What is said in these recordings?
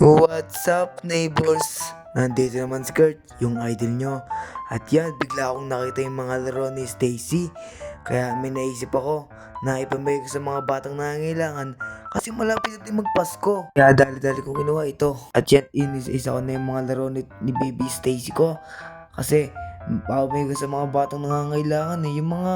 What's up, neighbors? Nandito naman si Kurt, yung idol nyo. At yan, bigla akong nakita yung mga laro ni Stacy. Kaya may naisip ako na ipamigay ko sa mga batang nangangailangan kasi malapit natin magpasko. Kaya dali-dali kong ginawa ito. At yan, isa ko na yung mga laro ni baby Stacy ko. Kasi papamigay ko sa mga batang nangangailangan yung mga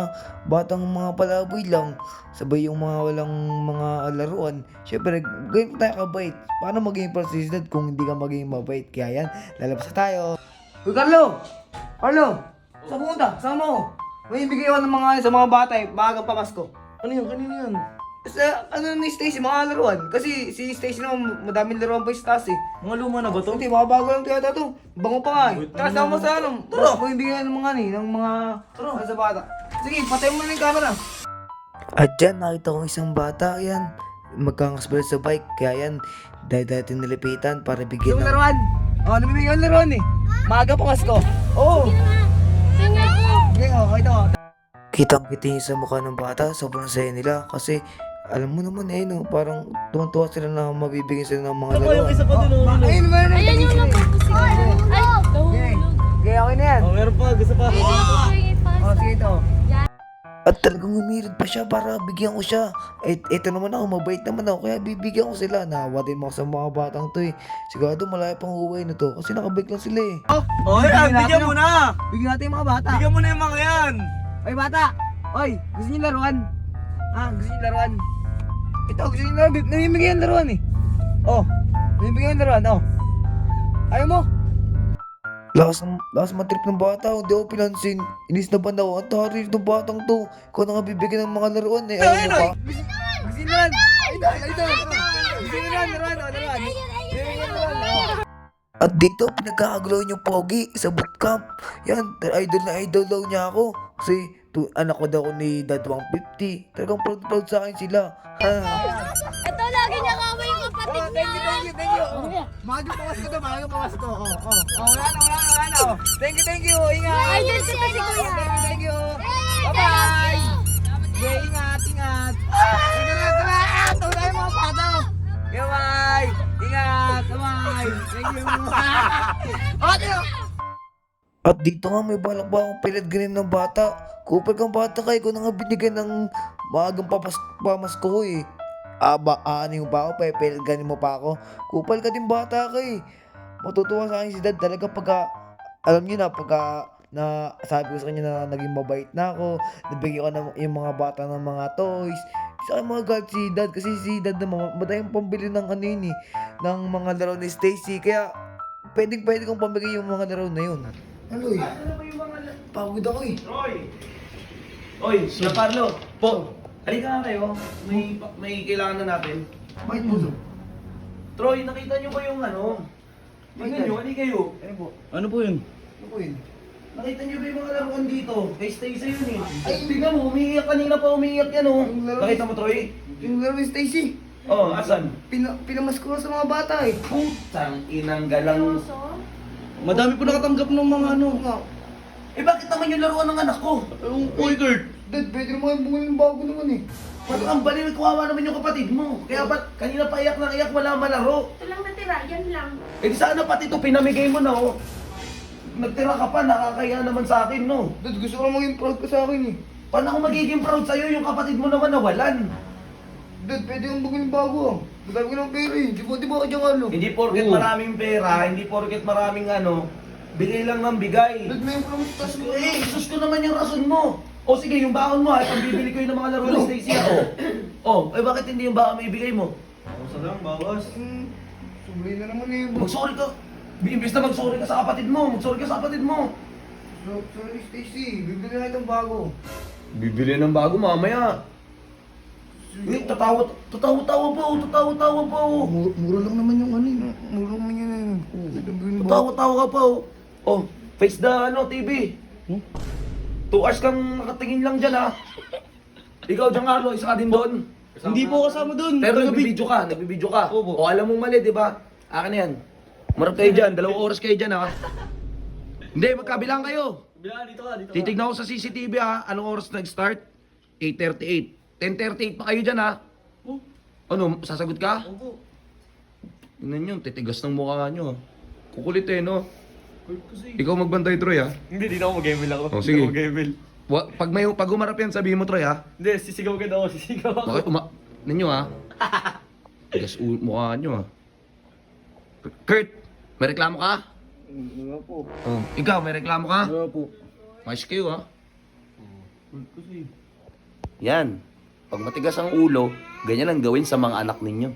batang mga palaboy lang. Sabay yung mga walang mga laruan. Siyempre, ganyan tayo kabait. Paano maging persistent kung hindi ka maging mabait? Kaya yan, lalabas na tayo. Uy, Carlo! Carlo! Saan pumunta? Saan mo? May ibigay ako ng mga sa mga bata bagang pamasko. Ano yun? Kanina yan? Sa ano ni Stacy, mga laruan. Kasi si Stacy naman, madaming laruan pa yung taas eh. Mga luma na ba to? Hindi, mga bago lang yata to. Bango pa nga eh. Wait, Tara, ano sama naman? sa ano. Tara. May ibigay ng mga ng mga sa bata. Sige, patay mo na yung camera. At dyan, nakita ko isang bata, yan. Magkangasbal sa bike, kaya yan, dahil nilipitan para bigyan ng... laruan! Oo, namibigyan ng laruan eh. Maaga pa Pasko. Oo. Sige, ito. Kitang-kita niyo sa mukha ng bata, sobrang saya nila kasi alam mo naman no, parang tuwan-tuwa sila na mabibigyan sila ng mga Ano ba yung laruan. isa pa dun? Ayun ba yun? Ayan yung napapasig. Ay, nahulog. Kaya okay na yan. Oh, meron pa. Gusto pa. Pwede ako tuwing ipas. Sige ito. At talagang humirit pa siya para bigyan ko siya. Ito naman ako, mabait naman ako, kaya bibigyan ko sila. Nawatin mo ako sa mga batang to eh. Sigurado malayo pang uwi na to kasi nakabike lang sila eh. Oh, bigyan mo na! Bigyan natin yung mga bata. Bigyan mo na yung mga yan! Oy bata! Oy, gusto niyo laruan? Gusto niyo laruan? Ito, gusto niyo laruan? Namimigay ang laruan eh. Oh, namimigay ang laruan, oh. Ayaw mo? Lakas matrip ng bata, hindi ako pinansin. Inis na ba na ako? Ang tarik ng batang to. Ikaw na nga bibigyan ng mga laruan eh. Ayaw mo pa? Gusto niyo laruan? Idol! Gusto niyo laruan? Laruan. At dito, pinagkakagalaw yung pogi sa bootcamp. Yan, idol na idol daw niya ako. Kasi, anak ko daw ni Dad 150. Talagang proud sa akin sila. Ito, lagi niya kama yung kapatid niya. Thank you. Maaga pawas ko. Wala na. Thank you. Ingat. Idol kita si Kuya. Thank you. Hey, Bye-bye. thank you. Yeah, ingat. Ingat tayo mga bata. Bye. Ingat. Bye. Thank you. At dito nga may balak ba akong pilit ganun ng bata. Kupal kang bata kayo ko na nga binigyan ng maagang pamasko ko eh. Ano yung ba ako? Pepilit ganin mo pa ako. Kupal ka din bata ka eh. Matutuwa sa akin si Dad talaga pagka, alam niyo na, pagka na sabi ko sa kanya na naging mabait na ako, nabigyan ko na yung mga bata ng mga toys. Sa akin mga galit si Dad kasi si Dad naman madayang pambili ng ano yun eh, ng mga laro ni Stacy. Kaya pwede kong pambigay yung mga laro na yun. Aloy, pagod ako eh. Roy! Oy, Sir Carlo! Po! Halika nga kayo. May kailangan na natin. Bakit mo? Troy, nakita niyo ba yung ano? Tingnan niyo, halika kayo. Ano po? Ano po yun? Ano po yun? Nakita niyo ba yung mga laruan dito? Kay Stacy yun eh. Ay, tingnan mo, umiiyak kanina pa umiiyak yan oh. Yung laro- Nakita mo, Troy? Yung laro ni Stacy. Oh, asan? Pinamas ko sa mga bata eh. Putang inang galang. Madami po nakatanggap ng mga ano. Eh bakit naman yung laruan ng anak ko? Yung Uy, Kurt. Dad, pwede naman yung bumili ng bago naman eh. Ba't ang baliw, kawawa naman yung kapatid mo? Kaya ba't kanina pa iyak na iyak, wala malaro? Ito lang natira, yan lang. Eh di sana pati ito pinamigay mo na oh. Nagtira ka pa, nakakaya naman sa akin no. Dad, gusto ko lang maging proud ka sa akin eh. Paano ako magiging proud sa'yo yung kapatid mo naman nawalan? Dad, pwede yung bumili ng bago ah. Madami ko ng pera eh. Di ba ka dyan ano? Hindi porket Oo. maraming pera, hindi porket maraming ano, bigay lang ng bigay. Dad, may promise tas ko Eh, sus ko naman yung rason mo. O sige, yung baon mo, pambibili ko yun ng mga laro ni Stacy ako. Oh, eh bakit hindi yung baon mo ibigay mo? Sa lang, bawas. Subay na naman eh. Mag-sorry ka. Imbis na mag-sorry ka sa kapatid mo, mag-sorry ka sa kapatid mo. Sorry Stacy, bibili na itong bago. Bibili ng bago mamaya. Tatawa pa oh. Mura lang naman yung ano eh. Mura lang yan eh. Tatawa ka pa oh. Oh, face the ano, TV. 2 hours kang nakatingin lang dyan ha. Ikaw dyan Carlo, isa ka din doon. Hindi po kasama dun. Pero Kagabi. nagbibideo ka. Opo. O alam mong mali, di ba? Akin na yan. Marap kayo dyan, 2 oras kayo dyan ha. Hindi, magkabilang kayo. Dito ka. Titignan ko sa CCTV ha, anong oras nag-start? 8:38. 10:38 pa kayo dyan ha. Oh. Ano, sasagot ka? Opo. Tingnan yun, titigas ng mukha nyo. Kukulit eh, no? Kurt kasi. Ikaw magbantay, Troy, ha? Hindi, di na ako mag-email ako. Oh, Di sige. ako mag-email. Pag humarap yan, sabihin mo, Troy, ha? Hindi, sisigaw ka daw, sisigaw ako. Bakit ninyo, ha? Tigas mukha nyo, ha? Kurt, may reklamo ka? Wala po. Oh. Ikaw, may reklamo ka? Wala po. Mais kayo, ha? Kurt kasi. Yan. Pag matigas ang ulo, ganyan ang gawin sa mga anak ninyo.